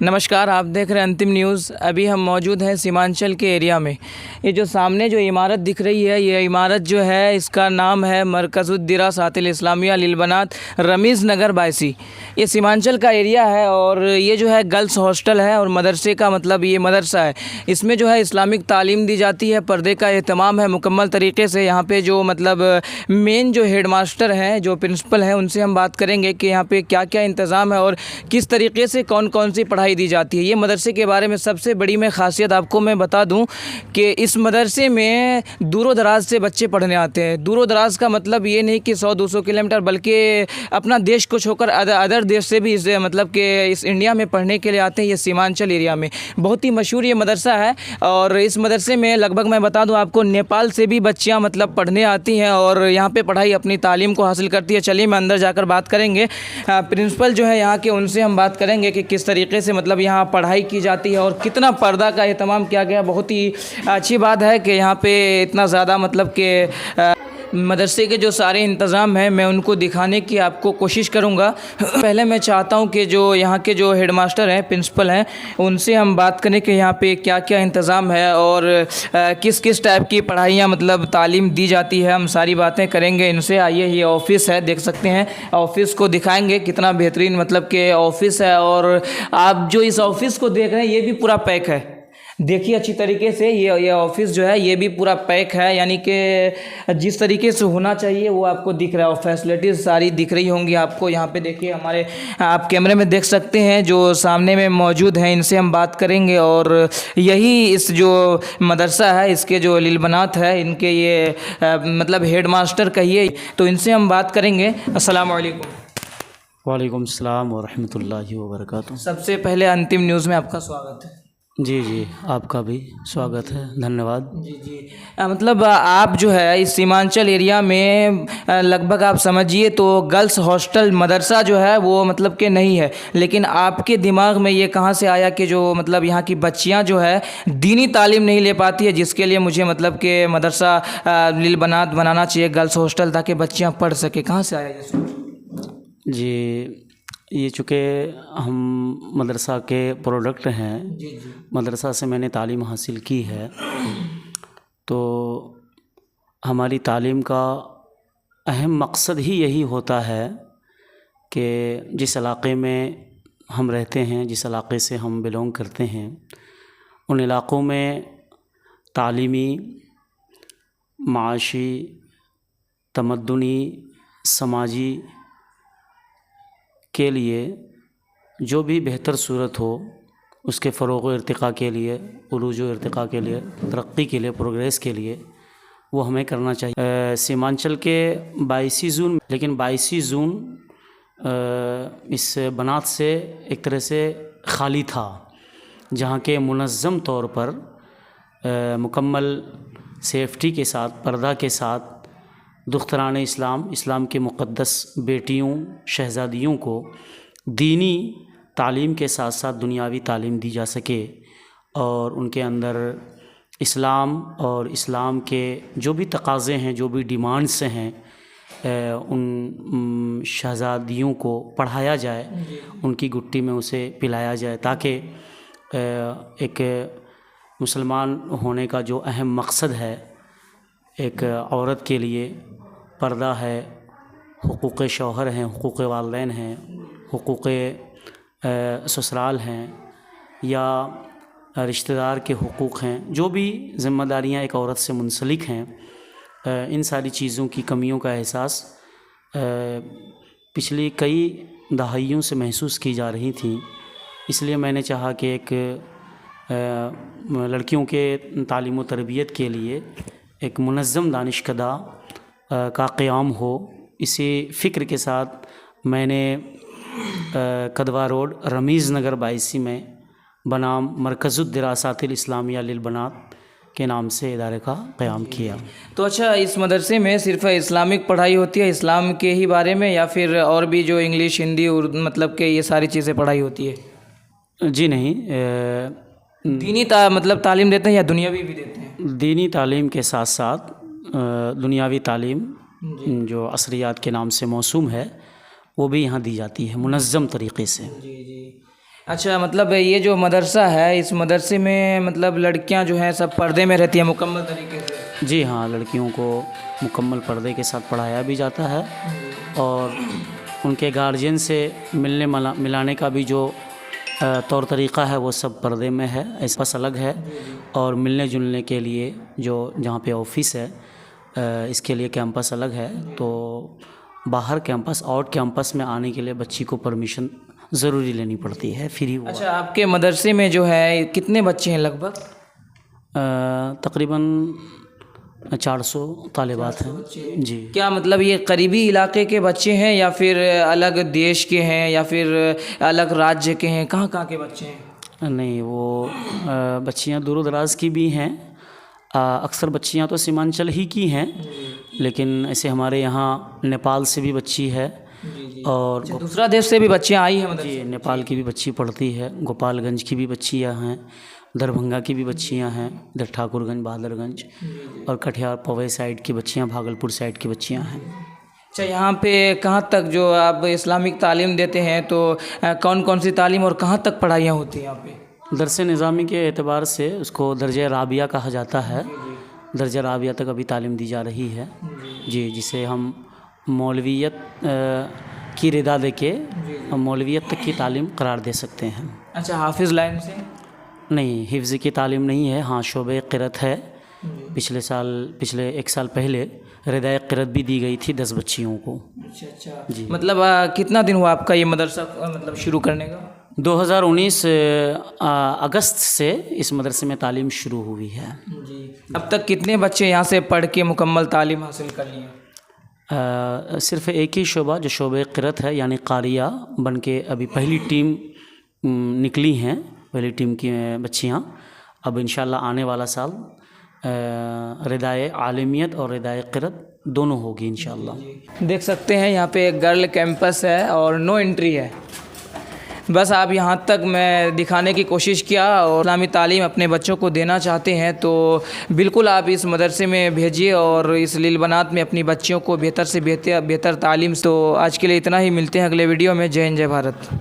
नमस्कार, आप देख रहे हैं अंतिम न्यूज़। अभी हम मौजूद हैं सीमांचल के एरिया में। ये जो सामने जो इमारत दिख रही है, ये इमारत जो है इसका नाम है मरकज़ुद्दिरासातिल इस्लामिया लिलबनात रमीज़ नगर बायसी। ये सीमांचल का एरिया है और ये जो है गर्ल्स हॉस्टल है और मदरसे का मतलब ये मदरसा है। इसमें जो है इस्लामिक तालीम दी जाती है, पर्दे का एहतमाम है मुकम्मल तरीके से। यहाँ पे जो मतलब मेन जो हेड मास्टर हैं, जो प्रिंसिपल हैं, उनसे हम बात करेंगे कि यहाँ पे क्या क्या इंतज़ाम है और किस तरीके से कौन कौन सी पढ़ाई दी जाती है। ये मदरसे के बारे में सबसे बड़ी मैं ख़ासियत आपको मैं बता दूं कि इस मदरसे में दूरों दराज से बच्चे पढ़ने आते हैं। दूरों दराज का मतलब ये नहीं कि 100-200 किलोमीटर, बल्कि अपना देश को छोड़कर अदर देश से भी इस मतलब कि इस इंडिया में पढ़ने के लिए आते हैं। ये सीमांचल एरिया में बहुत ही मशहूर ये मदरसा है और इस मदरसे में लगभग मैं बता दूँ आपको नेपाल से भी बच्चियाँ मतलब पढ़ने आती हैं और यहाँ पर पढ़ाई अपनी तालीम को हासिल करती है। चलिए मैं अंदर जाकर बात करेंगे। प्रिंसिपल जो है यहाँ के, उनसे हम बात करेंगे कि किस तरीके से मतलब यहाँ पढ़ाई की जाती है और कितना पर्दा का एहतमाम किया गया। बहुत ही अच्छी बात है कि यहाँ पे इतना ज़्यादा मतलब कि मदरसे के जो सारे इंतज़ाम हैं मैं उनको दिखाने की आपको कोशिश करूँगा। पहले मैं चाहता हूँ कि जो यहाँ के जो हेडमास्टर हैं, प्रिंसिपल हैं, उनसे हम बात करें कि यहाँ पे क्या क्या इंतज़ाम है और किस किस टाइप की पढ़ाइयाँ मतलब तालीम दी जाती है। हम सारी बातें करेंगे इनसे। आइए, ये ऑफ़िस है, देख सकते हैं। ऑफ़िस को दिखाएंगे, कितना बेहतरीन मतलब कि ऑफ़िस है। और आप जो इस ऑफ़िस को देख रहे हैं, ये भी पूरा पैक है। देखिए अच्छी तरीके से ये ऑफिस जो है ये भी पूरा पैक है, यानी कि जिस तरीके से होना चाहिए वो आपको दिख रहा है और फैसिलिटीज़ सारी दिख रही होंगी आपको। यहाँ पे देखिए, हमारे आप कैमरे में देख सकते हैं जो सामने में मौजूद हैं, इनसे हम बात करेंगे। और यही इस जो मदरसा है, इसके जो लिलबनात है, इनके ये मतलब हेड मास्टर कहिए, तो इनसे हम बात करेंगे। अस्सलाम वालेकुम। वालेकुम सलाम व रहमतुल्लाहि व बरकातुहू। सबसे पहले अंतिम न्यूज़ में आपका स्वागत है। जी जी, आपका भी स्वागत है, धन्यवाद। जी जी, मतलब आप जो है इस सीमांचल एरिया में लगभग आप समझिए तो गर्ल्स हॉस्टल मदरसा जो है वो मतलब कि नहीं है, लेकिन आपके दिमाग में ये कहाँ से आया कि जो मतलब यहाँ की बच्चियाँ जो है दीनी तालीम नहीं ले पाती है, जिसके लिए मुझे मतलब कि मदरसा लिलबनात बनाना चाहिए, गर्ल्स हॉस्टल, ताकि बच्चियाँ पढ़ सके। कहाँ से आया ये सोच? जी, ये चूँकि हम मदरसा के प्रोडक्ट हैं, जी जी, मदरसा से मैंने तालीम हासिल की है, तो हमारी तालीम का अहम मकसद ही यही होता है कि जिस इलाक़े में हम रहते हैं, जिस इलाक़े से हम बिलोंग करते हैं, उन इलाक़ों में तालीमी, माशी, तमद्दुनी, समाजी के लिए जो भी बेहतर सूरत हो, उसके फ़रोग़ व इर्तिक़ा के लिए, उरूज व इर्तिक़ा के लिए, तरक्की के लिए, प्रोग्रेस के लिए वो हमें करना चाहिए। सीमांचल के 22 ज़ोन, लेकिन 22 ज़ोन इस बनात से एक तरह से खाली था, जहाँ के मुनज़्ज़म तौर पर मुकम्मल सेफ्टी के साथ, पर्दा के साथ दुख्तरान इस्लाम के मुक़द्दस बेटियों, शहज़ादियों को दीनी तालीम के साथ साथ दुनियावी तालीम दी जा सके और उनके अंदर इस्लाम और इस्लाम के जो भी तकाज़े हैं, जो भी डिमांड्स हैं, उन शहज़ादियों को पढ़ाया जाए, उनकी गुट्टी में उसे पिलाया जाए, ताकि एक मुसलमान होने का जो अहम मकसद है, एक औरत के लिए पर्दा है, हुकूक़ शौहर हैं, हुकूक़ वालिदैन हैं, हुकूक़ ससुराल हैं, या रिश्तेदार के हुकूक़ हैं, जो भी ज़िम्मेदारियाँ एक औरत से मुंसलिक हैं, इन सारी चीज़ों की कमियों का एहसास पिछली कई दहाइयों से महसूस की जा रही थी। इसलिए मैंने चाहा कि एक लड़कियों के तालीम व तरबियत के लिए एक मुनज़्ज़म दानिशकदा का क़याम हो। इसी फ़िक्र के साथ मैंने कदवा रोड रमीज़ नगर बायसी में बनाम मरकज़ुद्दिरासातिल इस्लामिया लिलबनात के नाम से इदारे का क़याम किया। तो अच्छा, इस मदरसे में सिर्फ इस्लामिक पढ़ाई होती है, इस्लाम के ही बारे में, या फिर और भी जो इंग्लिश, हिंदी, उर्दू मतलब के ये सारी चीज़ें पढ़ाई होती है? जी नहीं, दीनी मतलब तालीम देते हैं या दुनियावी भी देते हैं? दीनी तालीम के साथ साथ दुनियावी तालीम जो असरियात के नाम से मौसूम है, वो भी यहाँ दी जाती है मुनज़्ज़म तरीक़े से। जी जी, اچھا، مطلب یہ جو مدرسہ ہے اس مدرسے میں مطلب لڑکیاں جو ہیں سب پردے میں رہتی ہیں مکمل طریقے سے؟ جی ہاں، لڑکیوں کو مکمل پردے کے ساتھ پڑھایا بھی جاتا ہے، اور ان کے گارجین سے ملانے کا بھی جو طور طریقہ ہے وہ سب پردے میں ہے، ایسا الگ ہے، اور ملنے جلنے کے لیے جو جہاں پہ آفس ہے اس کے لیے کیمپس الگ ہے، تو باہر کیمپس آؤٹ کیمپس میں آنے کے لیے بچی کو پرمیشن ضروری لینی پڑتی ہے، فری ہوا۔ اچھا، آپ کے مدرسے میں جو ہے کتنے بچے ہیں لگ بھگ؟ تقریباً 400 طالبات ہیں جی۔ کیا مطلب یہ قریبی علاقے کے بچے ہیں یا پھر الگ دیش کے ہیں یا پھر الگ راجیہ کے ہیں؟ کہاں کہاں کے بچے ہیں؟ نہیں، وہ بچیاں دور و دراز کی بھی ہیں، اکثر بچیاں تو سیمانچل ہی کی ہیں، لیکن ایسے ہمارے یہاں نیپال سے بھی بچی ہے، اور دوسرا دیش سے بھی بچیاں آئی ہیں مدرسے؟ جی، نیپال کی بھی بچی پڑھتی ہے، گوپال گنج کی بھی بچیاں ہیں، دربھنگا کی بھی بچیاں ہیں، ادھر ٹھاکر گنج بہادر گنج، اور کٹھیار پوئی سائڈ کی بچیاں، بھاگلپور سائڈ کی بچیاں ہیں۔ اچھا، یہاں پہ کہاں تک جو آپ اسلامک تعلیم دیتے ہیں تو کون کون سی تعلیم اور کہاں تک پڑھائیاں ہوتی ہیں یہاں پہ؟ درس نظامی کے اعتبار سے اس کو درجہ رابعہ کہا جاتا ہے، درجہ رابعہ تک ابھی تعلیم دی جا رہی ہے جی، جسے ہم مولویت کی ردا دے کے مولویت تک کی تعلیم قرار دے سکتے ہیں۔ اچھا، حافظ لائن سے؟ نہیں، حفظ کی تعلیم نہیں ہے، ہاں شعبہ قرأت ہے، پچھلے 1 سال پہلے ردائے قرأت بھی دی گئی تھی 10 بچیوں کو۔ اچھا جی، مطلب کتنا دن ہوا آپ کا یہ مدرسہ مطلب شروع کرنے کا؟ 2019 اگست سے اس مدرسے میں تعلیم شروع ہوئی ہے جی۔ اب تک کتنے بچے یہاں سے پڑھ کے مکمل تعلیم حاصل کر لی ہیں؟ صرف ایک ہی شعبہ جو شعبہ قرأت ہے، یعنی قاریہ بن کے ابھی پہلی ٹیم نکلی ہیں، پہلی ٹیم کی بچیاں، اب انشاءاللہ آنے والا سال ردائے عالمیت اور ردائے قرأت دونوں ہوگی انشاءاللہ۔ دیکھ سکتے ہیں یہاں پہ ایک گرل کیمپس ہے اور نو انٹری ہے، بس آپ یہاں تک میں دکھانے کی کوشش کیا، اور اسلامی تعلیم اپنے بچوں کو دینا چاہتے ہیں تو بالکل آپ اس مدرسے میں بھیجیے، اور اس لیل بنات میں اپنی بچیوں کو بہتر سے بہتر تعلیم۔ تو آج کے لیے اتنا ہی، ملتے ہیں اگلے ویڈیو میں۔ جے ہند جے بھارت۔